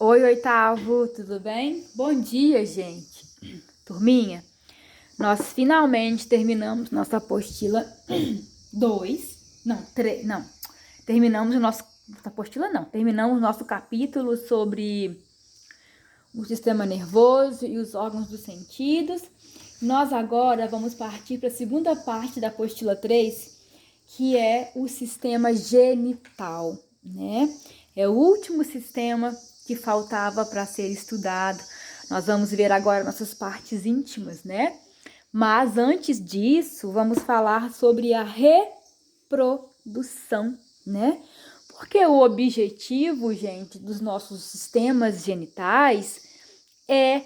Oi, oitavo, tudo bem? Bom dia, gente. Turminha, nós finalmente terminamos nossa apostila 2. Não, 3, não. Terminamos o nosso apostila não. Terminamos nosso capítulo sobre o sistema nervoso e os órgãos dos sentidos. Nós agora vamos partir para a segunda parte da apostila 3, que é o sistema genital, né? É o último sistema que faltava para ser estudado. Nós vamos ver agora nossas partes íntimas, né? Mas antes disso, vamos falar sobre a reprodução, né? Porque o objetivo, gente, dos nossos sistemas genitais é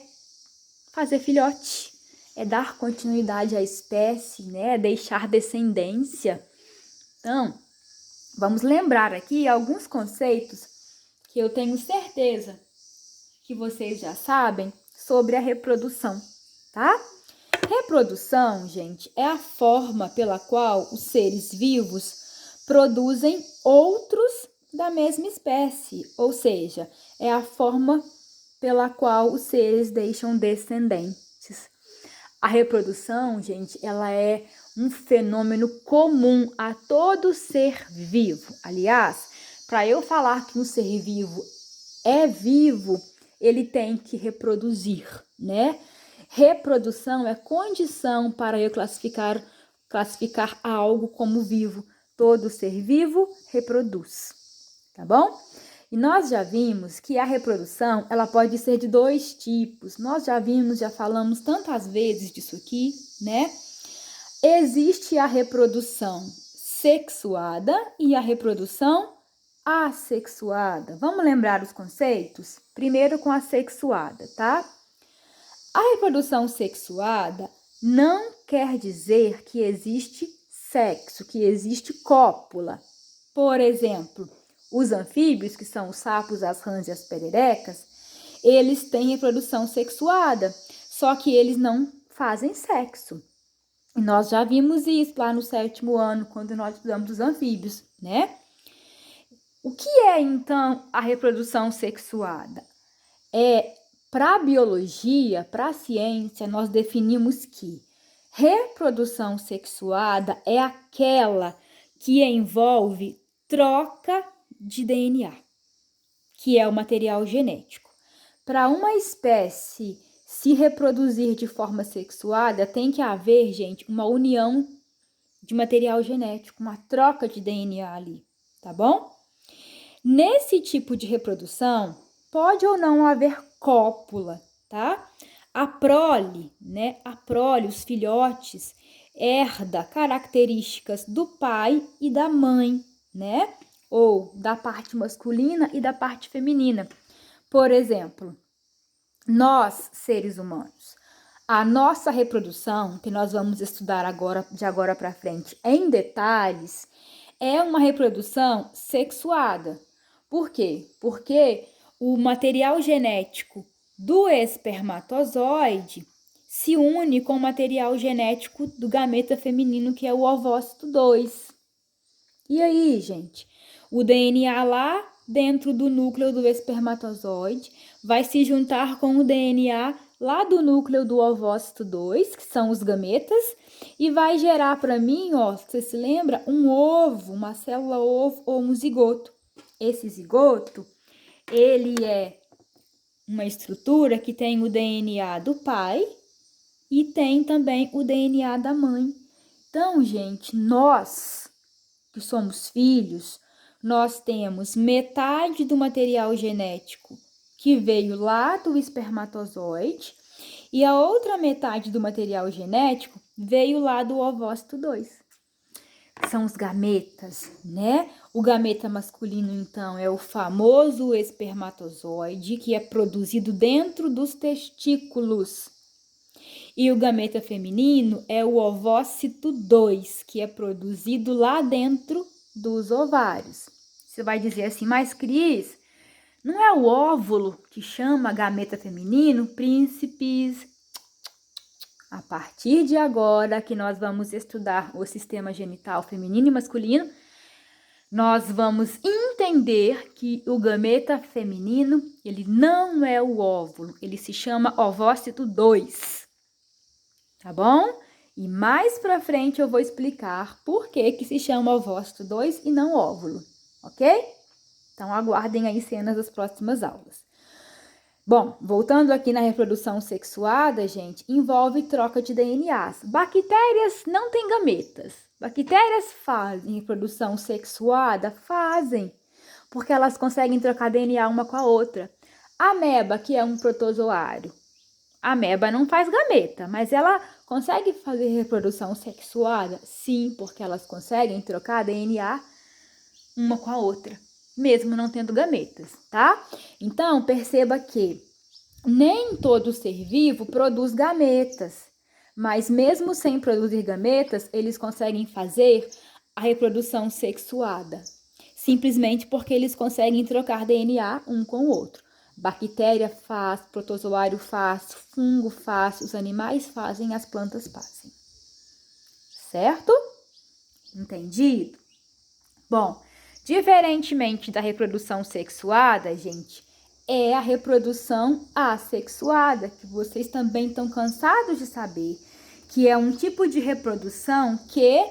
fazer filhote, é dar continuidade à espécie, né? Deixar descendência. Então, vamos lembrar aqui alguns conceitos que eu tenho certeza que vocês já sabem sobre a reprodução, tá? Reprodução, gente, é a forma pela qual os seres vivos produzem outros da mesma espécie, ou seja, é a forma pela qual os seres deixam descendentes. A reprodução, gente, ela é um fenômeno comum a todo ser vivo. Aliás, para eu falar que um ser vivo é vivo, ele tem que reproduzir, né? Reprodução é condição para eu classificar algo como vivo. Todo ser vivo reproduz, tá bom? E nós já vimos que a reprodução, ela pode ser de dois tipos. Nós já vimos, já falamos tantas vezes disso aqui, né? Existe a reprodução sexuada e a reprodução assexuada. Vamos lembrar os conceitos? Primeiro com a sexuada, tá? A reprodução sexuada não quer dizer que existe sexo, que existe cópula. Por exemplo, os anfíbios, que são os sapos, as rãs e as pererecas, eles têm reprodução sexuada, só que eles não fazem sexo. E nós já vimos isso lá no 7º ano, quando nós estudamos os anfíbios, né? O que é, então, a reprodução sexuada? Para a biologia, para a ciência, nós definimos que reprodução sexuada é aquela que envolve troca de DNA, que é o material genético. Para uma espécie se reproduzir de forma sexuada, tem que haver, gente, uma união de material genético, uma troca de DNA ali, tá bom? Nesse tipo de reprodução, pode ou não haver cópula, tá? A prole, né? A prole, os filhotes, herda características do pai e da mãe, né? Ou da parte masculina e da parte feminina. Por exemplo, nós, seres humanos, a nossa reprodução, que nós vamos estudar agora, de agora para frente, em detalhes, é uma reprodução sexuada. Por quê? Porque o material genético do espermatozoide se une com o material genético do gameta feminino, que é o ovócito 2. E aí, gente? O DNA lá dentro do núcleo do espermatozoide vai se juntar com o DNA lá do núcleo do ovócito 2, que são os gametas, e vai gerar para mim, ó, você se lembra, um ovo, uma célula ovo ou um zigoto. Esse zigoto, ele é uma estrutura que tem o DNA do pai e tem também o DNA da mãe. Então, gente, nós que somos filhos, nós temos metade do material genético que veio lá do espermatozoide e a outra metade do material genético veio lá do ovócito 2. São os gametas, né? O gameta masculino, então, é o famoso espermatozoide, que é produzido dentro dos testículos. E o gameta feminino é o ovócito 2, que é produzido lá dentro dos ovários. Você vai dizer assim, mas Cris, não é o óvulo que chama gameta feminino? Príncipes, a partir de agora que nós vamos estudar o sistema genital feminino e masculino, nós vamos entender que o gameta feminino, ele não é o óvulo, ele se chama ovócito 2, tá bom? E mais pra frente eu vou explicar por que se chama ovócito 2 e não óvulo, ok? Então aguardem aí cenas das próximas aulas. Bom, voltando aqui na reprodução sexuada, gente, envolve troca de DNAs. Bactérias não têm gametas. Bactérias fazem reprodução sexuada? Fazem, porque elas conseguem trocar DNA uma com a outra. A ameba, que é um protozoário, a ameba não faz gameta, mas ela consegue fazer reprodução sexuada? Sim, porque elas conseguem trocar DNA uma com a outra, mesmo não tendo gametas, tá? Então, perceba que nem todo ser vivo produz gametas, mas mesmo sem produzir gametas, eles conseguem fazer a reprodução sexuada, simplesmente porque eles conseguem trocar DNA um com o outro. Bactéria faz, protozoário faz, fungo faz, os animais fazem, as plantas fazem. Certo? Entendido? Bom, diferentemente da reprodução sexuada, gente, é a reprodução assexuada, que vocês também estão cansados de saber, que é um tipo de reprodução que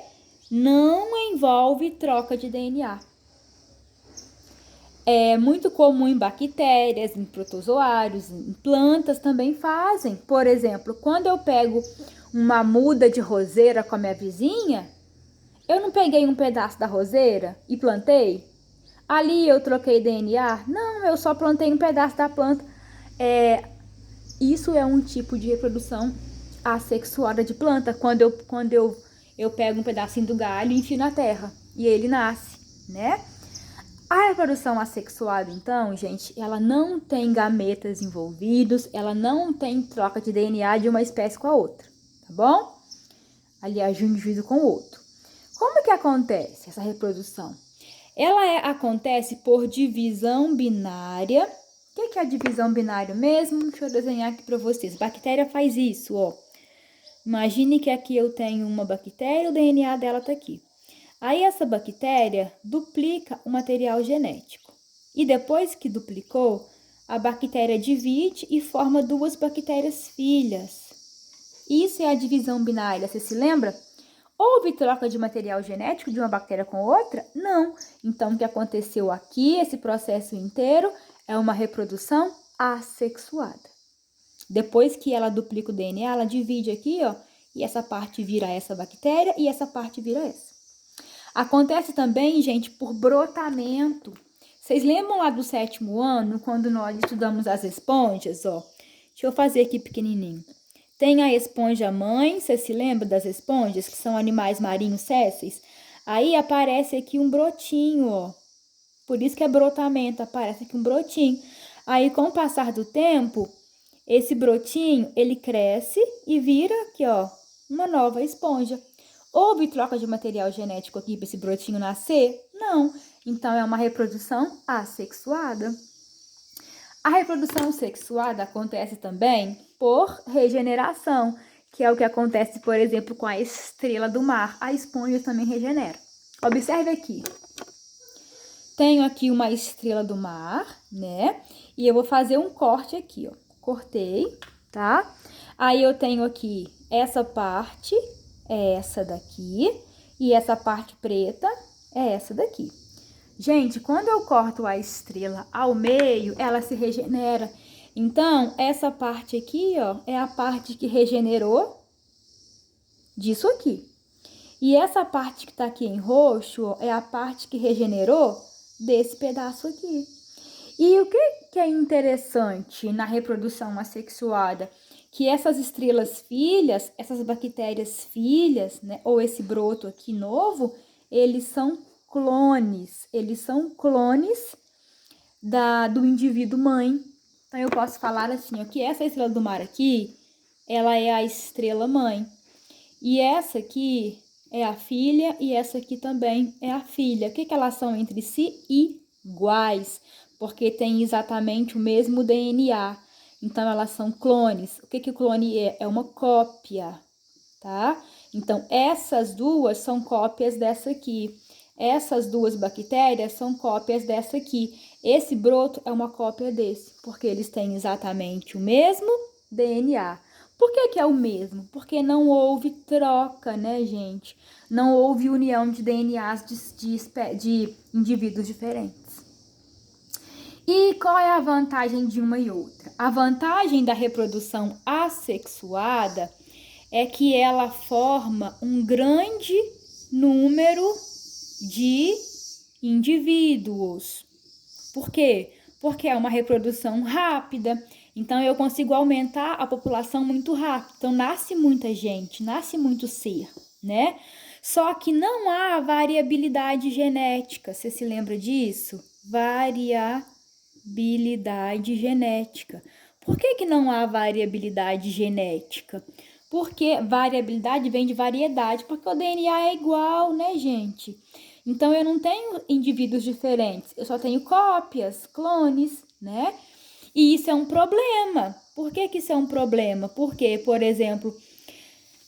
não envolve troca de DNA. É muito comum em bactérias, em protozoários, em plantas também fazem. Por exemplo, quando eu pego uma muda de roseira com a minha vizinha, eu não peguei um pedaço da roseira e plantei? Ali eu troquei DNA? Não, eu só plantei um pedaço da planta. Isso é um tipo de reprodução assexuada de planta, quando eu pego um pedacinho do galho e enfio na terra e ele nasce, né? A reprodução assexuada, então, gente, ela não tem gametas envolvidos, ela não tem troca de DNA de uma espécie com a outra, tá bom? Aliás, de um indivíduo com o outro. Como que acontece essa reprodução? Ela acontece por divisão binária. O que é a divisão binária mesmo? Deixa eu desenhar aqui para vocês. Bactéria faz isso, ó. Imagine que aqui eu tenho uma bactéria, o DNA dela tá aqui. Aí essa bactéria duplica o material genético. E depois que duplicou, a bactéria divide e forma duas bactérias filhas. Isso é a divisão binária, você se lembra? Houve troca de material genético de uma bactéria com outra? Não. Então, o que aconteceu aqui, esse processo inteiro, é uma reprodução assexuada. Depois que ela duplica o DNA, ela divide aqui, ó, e essa parte vira essa bactéria e essa parte vira essa. Acontece também, gente, por brotamento. Vocês lembram lá do 7º ano, quando nós estudamos as esponjas, ó? Deixa eu fazer aqui pequenininho. Tem a esponja mãe, você se lembra das esponjas, que são animais marinhos sésseis? Aí aparece aqui um brotinho, ó. Por isso que é brotamento, aparece aqui um brotinho. Aí, com o passar do tempo, esse brotinho, ele cresce e vira aqui, ó, uma nova esponja. Houve troca de material genético aqui para esse brotinho nascer? Não. Então, é uma reprodução assexuada. A reprodução sexuada acontece também por regeneração, que é o que acontece, por exemplo, com a estrela do mar. A esponja também regenera. Observe aqui. Tenho aqui uma estrela do mar, né? E eu vou fazer um corte aqui, ó. Cortei, tá? Aí eu tenho aqui essa parte, é essa daqui. E essa parte preta é essa daqui. Gente, quando eu corto a estrela ao meio, ela se regenera. Então, essa parte aqui, ó, é a parte que regenerou disso aqui. E essa parte que tá aqui em roxo, ó, é a parte que regenerou desse pedaço aqui. E o que é interessante na reprodução assexuada? Que essas estrelas filhas, essas bactérias filhas, né, ou esse broto aqui novo, eles são clones do indivíduo mãe. Então, eu posso falar assim, ó, que essa estrela do mar aqui, ela é a estrela mãe. E essa aqui é a filha e essa aqui também é a filha. O que elas são entre si? Iguais, porque tem exatamente o mesmo DNA. Então, elas são clones. O que o clone é? É uma cópia, tá? Então, essas duas são cópias dessa aqui. essas duas bactérias são cópias dessa aqui. Esse broto é uma cópia desse, porque eles têm exatamente o mesmo DNA. Por que é o mesmo? Porque não houve troca, né, gente? Não houve união de DNAs de indivíduos diferentes. E qual é a vantagem de uma e outra? A vantagem da reprodução assexuada é que ela forma um grande número de indivíduos. Por quê? Porque é uma reprodução rápida. Então, eu consigo aumentar a população muito rápido. Então, nasce muita gente, nasce muito ser, né? Só que não há variabilidade genética. Você se lembra disso? Variabilidade genética. Por que não há variabilidade genética? Porque variabilidade vem de variedade, porque o DNA é igual, né, gente? Então, eu não tenho indivíduos diferentes, eu só tenho cópias, clones, né? E isso é um problema. Por que isso é um problema? Porque, por exemplo,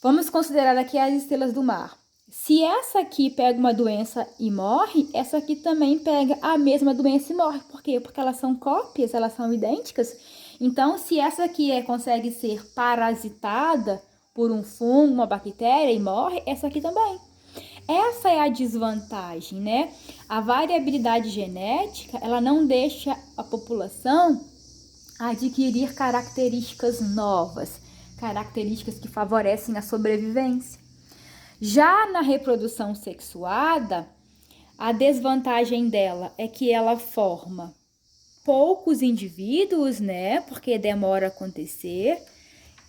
vamos considerar aqui as estrelas do mar. Se essa aqui pega uma doença e morre, essa aqui também pega a mesma doença e morre. Por quê? Porque elas são cópias, elas são idênticas. Então, se essa aqui consegue ser parasitada por um fungo, uma bactéria e morre, essa aqui também. Essa é a desvantagem, né? A variabilidade genética, ela não deixa a população adquirir características novas, características que favorecem a sobrevivência. Já na reprodução sexuada, a desvantagem dela é que ela forma poucos indivíduos, né? Porque demora a acontecer.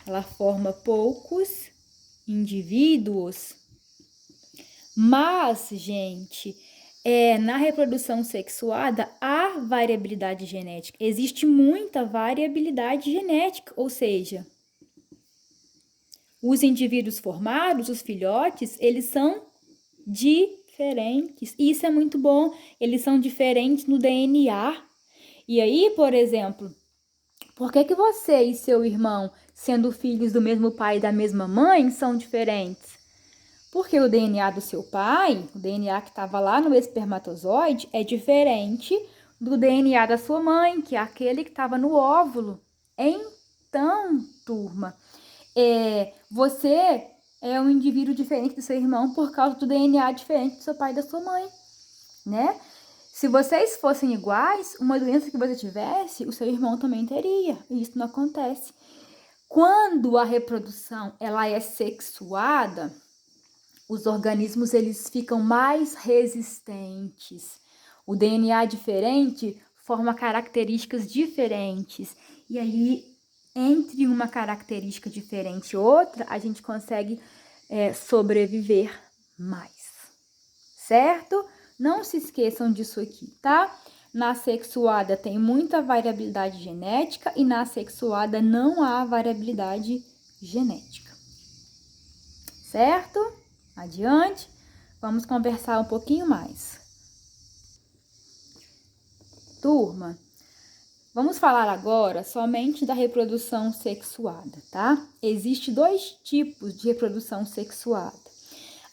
Ela forma poucos indivíduos. Mas, gente, na reprodução sexuada há variabilidade genética. Existe muita variabilidade genética, ou seja, os indivíduos formados, os filhotes, eles são diferentes. Isso é muito bom. Eles são diferentes no DNA. E aí, por exemplo, por que você e seu irmão, sendo filhos do mesmo pai e da mesma mãe, são diferentes? Porque o DNA do seu pai, o DNA que estava lá no espermatozoide, é diferente do DNA da sua mãe, que é aquele que estava no óvulo. Então, turma, você é um indivíduo diferente do seu irmão por causa do DNA diferente do seu pai e da sua mãe, né? Se vocês fossem iguais, uma doença que você tivesse, o seu irmão também teria. E isso não acontece. Quando a reprodução ela é sexuada, os organismos eles ficam mais resistentes. O DNA diferente forma características diferentes. E aí, entre uma característica diferente e outra, a gente consegue sobreviver mais. Certo? Não se esqueçam disso aqui, tá? Na sexuada tem muita variabilidade genética e na sexuada não há variabilidade genética. Certo? Adiante, vamos conversar um pouquinho mais. Turma, vamos falar agora somente da reprodução sexuada, tá? Existem dois tipos de reprodução sexuada.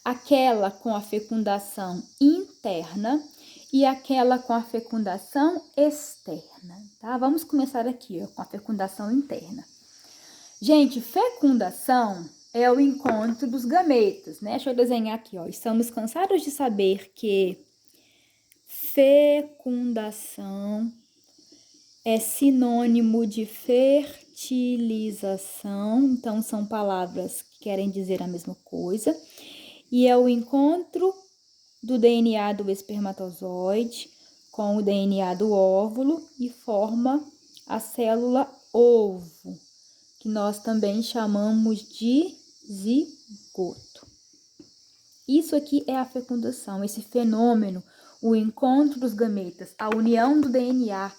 Aquela com a fecundação interna e aquela com a fecundação externa, tá? Vamos começar aqui, ó, com a fecundação interna. Gente, fecundação é o encontro dos gametas, né? Deixa eu desenhar aqui, ó. Estamos cansados de saber que fecundação é sinônimo de fertilização. Então, são palavras que querem dizer a mesma coisa. E é o encontro do DNA do espermatozoide com o DNA do óvulo e forma a célula ovo, que nós também chamamos de zigoto. Isso aqui é a fecundação, esse fenômeno, o encontro dos gametas, a união do DNA.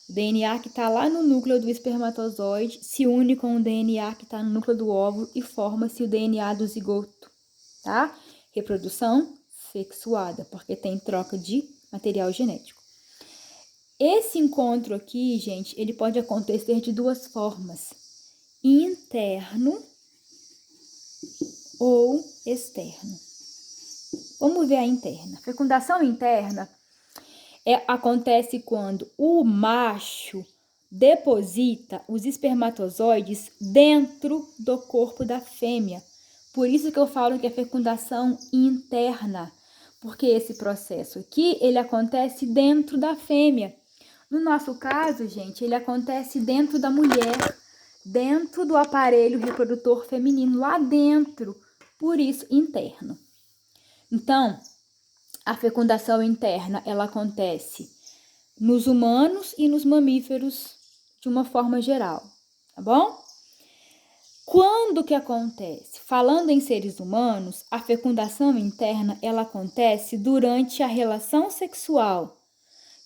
O DNA que está lá no núcleo do espermatozoide se une com o DNA que está no núcleo do óvulo e forma-se o DNA do zigoto, tá? Reprodução sexuada, porque tem troca de material genético. Esse encontro aqui, gente, ele pode acontecer de duas formas: interno ou externo. Vamos ver a interna. Fecundação interna acontece quando o macho deposita os espermatozoides dentro do corpo da fêmea. Por isso que eu falo que é fecundação interna, porque esse processo aqui, ele acontece dentro da fêmea. No nosso caso, gente, ele acontece dentro da mulher, dentro do aparelho reprodutor feminino, lá dentro, por isso interno. Então, a fecundação interna, ela acontece nos humanos e nos mamíferos de uma forma geral, tá bom? Quando que acontece? Falando em seres humanos, a fecundação interna, ela acontece durante a relação sexual,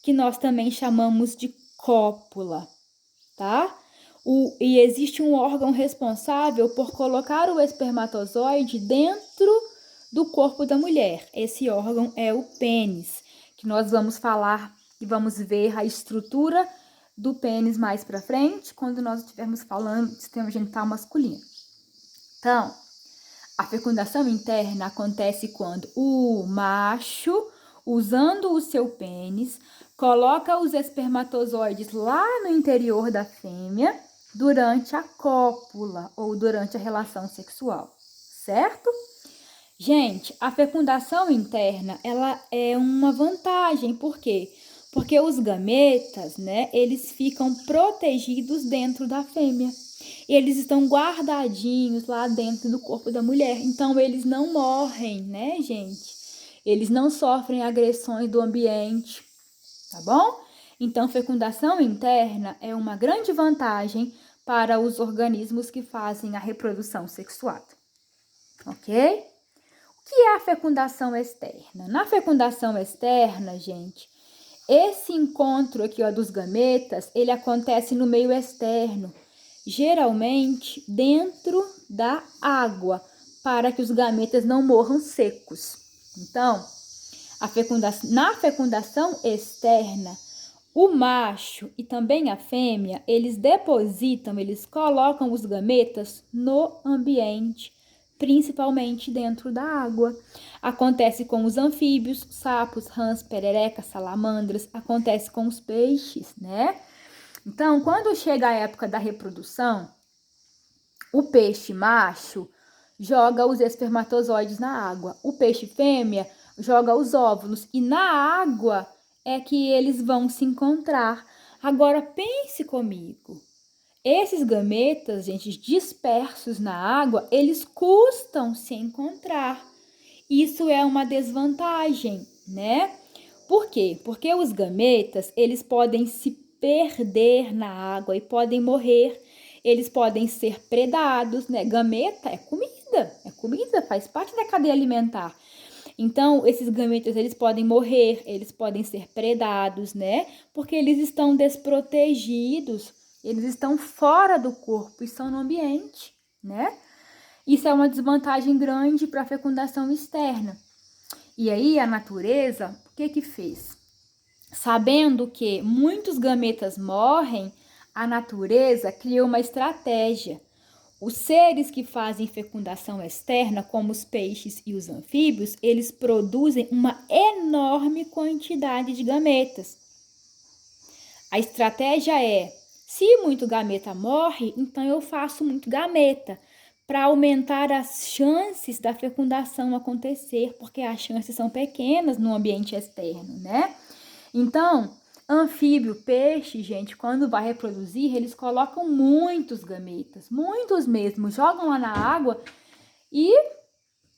que nós também chamamos de cópula, tá? E existe um órgão responsável por colocar o espermatozoide dentro do corpo da mulher. Esse órgão é o pênis, que nós vamos falar e vamos ver a estrutura do pênis mais para frente, quando nós estivermos falando do sistema genital masculino. Então, a fecundação interna acontece quando o macho, usando o seu pênis, coloca os espermatozoides lá no interior da fêmea durante a cópula ou durante a relação sexual, certo? Gente, a fecundação interna, ela é uma vantagem, por quê? Porque os gametas, né, eles ficam protegidos dentro da fêmea. Eles estão guardadinhos lá dentro do corpo da mulher, então eles não morrem, né, gente? Eles não sofrem agressões do ambiente, tá bom? Então, fecundação interna é uma grande vantagem para os organismos que fazem a reprodução sexuada, ok? O que é a fecundação externa? Na fecundação externa, gente, esse encontro aqui, ó, dos gametas, ele acontece no meio externo, geralmente dentro da água, para que os gametas não morram secos. Então, na fecundação externa, o macho e também a fêmea, eles colocam os gametas no ambiente, principalmente dentro da água. Acontece com os anfíbios, sapos, rãs, pererecas, salamandras, acontece com os peixes, né? Então, quando chega a época da reprodução, o peixe macho joga os espermatozoides na água, o peixe fêmea joga os óvulos e na água é que eles vão se encontrar. Agora pense comigo, esses gametas, gente, dispersos na água, eles custam se encontrar. Isso é uma desvantagem, né? Por quê? Porque os gametas, eles podem se perder na água e podem morrer. Eles podem ser predados, né? Gameta é comida, faz parte da cadeia alimentar. Então, esses gametas, eles podem morrer, eles podem ser predados, né? Porque eles estão desprotegidos, eles estão fora do corpo, estão no ambiente, né? Isso é uma desvantagem grande para a fecundação externa. E aí, a natureza, o que fez? Sabendo que muitos gametas morrem, a natureza criou uma estratégia. Os seres que fazem fecundação externa, como os peixes e os anfíbios, eles produzem uma enorme quantidade de gametas. A estratégia é, se muito gameta morre, então eu faço muito gameta, para aumentar as chances da fecundação acontecer, porque as chances são pequenas no ambiente externo, né? Então, anfíbio, peixe, gente, quando vai reproduzir, eles colocam muitos gametas, muitos mesmo, jogam lá na água e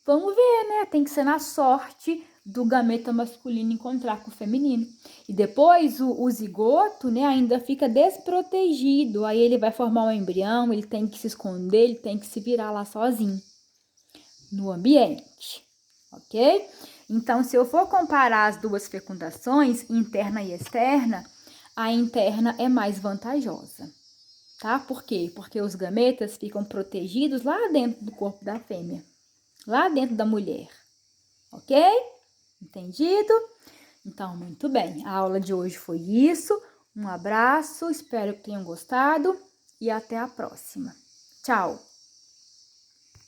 vamos ver, né? Tem que ser na sorte do gameta masculino encontrar com o feminino. E depois o zigoto, né, ainda fica desprotegido. Aí ele vai formar um embrião, ele tem que se esconder, ele tem que se virar lá sozinho no ambiente, ok? Então, se eu for comparar as duas fecundações, interna e externa, a interna é mais vantajosa, tá? Por quê? Porque os gametas ficam protegidos lá dentro do corpo da fêmea, lá dentro da mulher, ok? Entendido? Então, muito bem. A aula de hoje foi isso. Um abraço, espero que tenham gostado e até a próxima. Tchau!